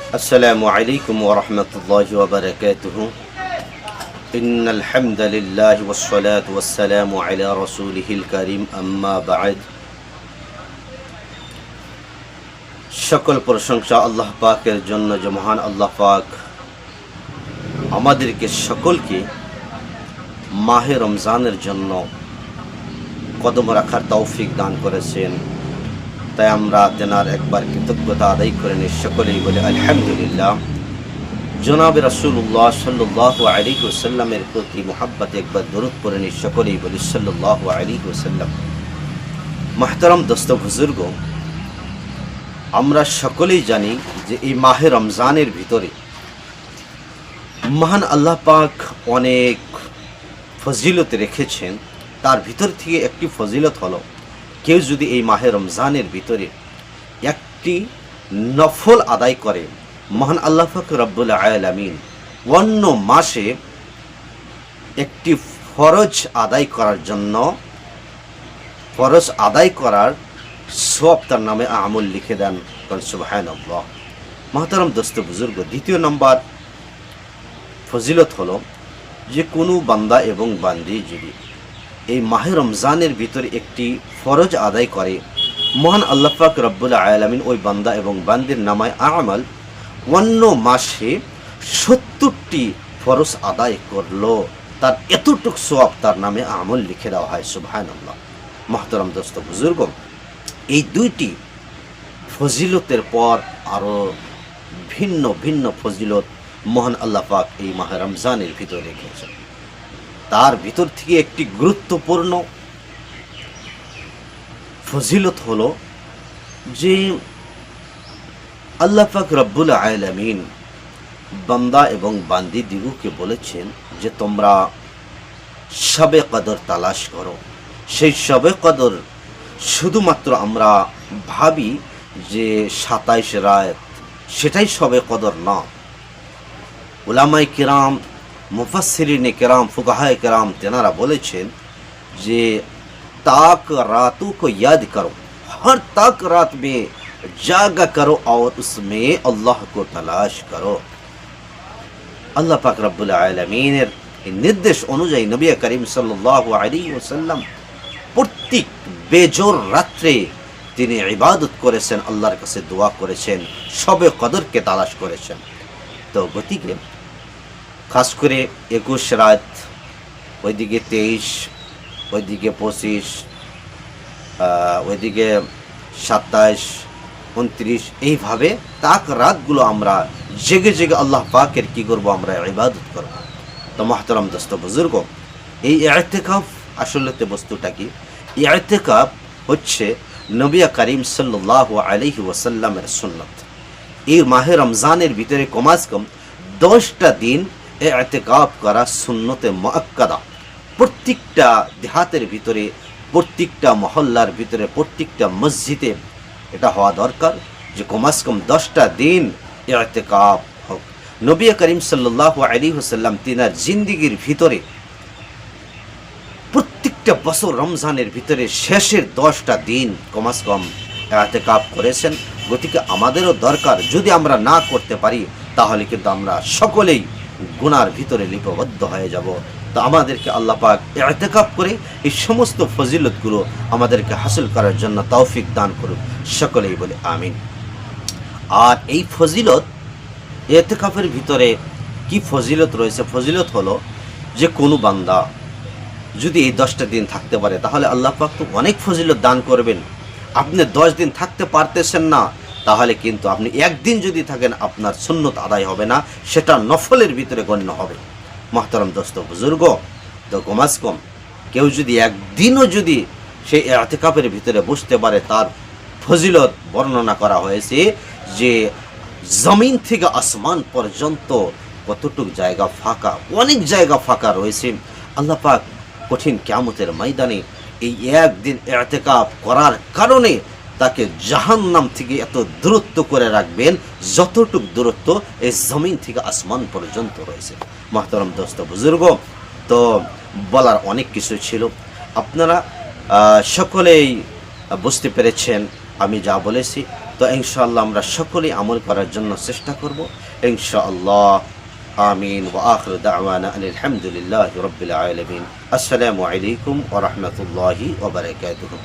السلام عليكم ورحمة الله وبركاته إن الحمد لله والصلاة والسلام على رسوله الكريم أما بعد সকল প্রশংসা আল্লাহ পাকের জন্য যে মহান আল্লাহ পাক আমাদেরকে সকলকে মাহে রমজানের জন্য কদম রাখার তৌফিক দান করেছেন। তাই আমরা তেনার একবার কৃতজ্ঞতা আদায় করে নিই, সকলেই বলে আলহামদুলিল্লাহ। জনাবে রাসূলুল্লাহ সাল্লাল্লাহু আলাইহি ওয়াসাল্লামের প্রতি মুহাব্বতে একবার দরুদ পড়ে নিই, সকলেই বলি সাল্লাল্লাহু আলাইহি ওয়াসাল্লাম। মুহতারাম দোস্ত বুজুর্গ, আমরা সকলেই জানি যে এই মাহে রমজানের ভিতরে মহান আল্লাহ পাক অনেক ফজিলত রেখেছেন। তার ভিতর থেকে একটি ফজিলত হলো, কেউ যদি এই মাহে রমজানের ভিতরে একটি নফল আদায় করে, মহান আল্লাহ পাক রব্বুল আলামিন অন্য মাসে একটি ফরজ আদায় করার জন্য ফরজ আদায় করার সওয়াব তার নামে আমল লিখে দেন। সুবহানাল্লাহ। মুহতারাম দোস্ত বুজুর্গ, দ্বিতীয় নম্বর ফজিলত হলো যে কোনো বান্দা এবং বান্দি যদি এই মাহে রমজানের ভিতরে একটি ফরজ আদায় করে, মহান আল্লাহ পাক রব্বুল আলামিন ওই বান্দা এবং বান্দির নামায় আমাল অন্য মাসে 70টি ফরজ আদায় করলো, তার এতটুক সওয়াব তার নামে আমল লিখে দেওয়া হয়। সুবহানাল্লাহ। মুহতারাম দোস্ত বুজুর্গ, এই দুইটি ফজিলতের পর আরও ভিন্ন ভিন্ন ফজিলত মহান আল্লাহ পাক এই মাহে রমজানের ভিতরে রেখেছেন। তার ভিতর থেকে একটি গুরুত্বপূর্ণ ফজিলত হলো যে আল্লাহ পাক রব্বুল আলামিন বান্দা এবং বান্দি দিগুকে বলেছেন যে তোমরা শবে কদর তালাশ করো। সেই শবে কদর শুধুমাত্র আমরা ভাবি যে 27 রাত, সেটাই শবে কদর না। উলামায়ে কিরাম, মুফাসসিরিনে কিরাম, ফুকাহায়ে কিরাম তেনারা বলেছেন যে ताक रातों को याद करो, हर ताक रात में जागा करो और उसमें अल्लाह को तलाश करो। আল্লাহ পাক রব্বুল আলামিনের এই নির্দেশ অনুযায়ী নবী করিম সাল্লাল্লাহু আলাইহি ওয়াসাল্লাম প্রত্যেক বেজোর রাত্রে তিনি ইবাদত করেছেন, আল্লাহর কাছে দোয়া করেছেন, শবে কদরকে তালাশ করেছেন। তো গতিকে খাস করে 21 রাত, ওইদিকে 23, ওইদিকে 25, ওইদিকে 27, 29, এইভাবে তাক রাতগুলো আমরা জেগে জেগে আল্লাহ পাকের কি করব, আমরা ইবাদত করব। তো মুহতারাম দোস্ত বুজুর্গ, এই ইতিকাফ আসলে বস্তুটা কি? ইতিকাফ হচ্ছে নবী করিম সাল্লাল্লাহু আলাইহি ওয়াসাল্লামের সুন্নাত। এই মাহে রমজানের ভিতরে কমাস কম 10টা দিন ইতিকাফ করা সুন্নতে মুআক্কাদা। প্রত্যেকটা দেহাতের ভিতরে, প্রত্যেকটা মহল্লার ভিতরে, প্রত্যেকটা মসজিদে এটা হওয়া দরকার যে কমাস কম 10টা দিন ইতিকাফ হোক। নবী করিম সাল্লাল্লাহু আলাইহি ওয়াসাল্লাম তিনার জিন্দেগীর ভিতরে প্রত্যেকটা বছর রমজানের ভিতরে শেষের 10টা দিন কমাস কম ইতিকাফ করেছেন। গতিকে আমাদেরও দরকার, যদি আমরা না করতে পারি তাহলে কিন্তু আমরা সকলেই গুনার ভিতরে লিপিবদ্ধ হয়ে যাব। তো আমাদেরকে আল্লাহ পাক ইতিকাফ করে এই সমস্ত ফজিলতগুলো আমাদেরকে হাসিল করার জন্য তৌফিক দান করুন, সকলেই বলে আমিন। আর এই ফজিলত, ইতিকাফের ভিতরে কি ফজিলত রয়েছে? ফজিলত হলো যে কোনো বান্দা যদি এই 10টা দিন থাকতে পারে তাহলে আল্লাহ পাক তো অনেক ফজিলত দান করবেন। আপনি 10 দিন থাকতে পারতেছেন না, তাহলে কিন্তু আপনি একদিন যদি থাকেন আপনার সুন্নত আদায় হবে না, সেটা নফলের ভিতরে গণ্য হবে। মুহতারাম দোস্ত বুজুর্গ, তো কমাস কম কেউ যদি একদিনও যদি সেই ইতিকাফের ভিতরে বসতে পারে, তার ফজিলত বর্ণনা করা হয়েছে যে জমিন থেকে আসমান পর্যন্ত কতটুকু জায়গা ফাঁকা, অনেক জায়গা ফাঁকা রয়েছে। আল্লাহ পাক কঠিন কিয়ামতের ময়দানে এই একদিন ইতিকাফ করার কারণে তাকে জাহান্নাম থেকে এত দূরত্ব করে রাখবেন যতটুক দূরত্ব এই জমিন থেকে আসমান পর্যন্ত রয়েছে। মুহতারাম দোস্ত বুজুর্গ, তো বলার অনেক কিছু ছিল, আপনারা সকলেই বুঝতে পেরেছেন আমি যা বলেছি। তো ইনশাআল্লাহ আমরা সকলেই আমল করার জন্য চেষ্টা করব ইনশাআল্লাহ। আমিন ওয়া আখিরু দাওয়ানা আলহামদুলিল্লাহি রাব্বিল আলামিন। আসসালামু আলাইকুম ওয়া রাহমাতুল্লাহি ওয়া বারাকাতুহু।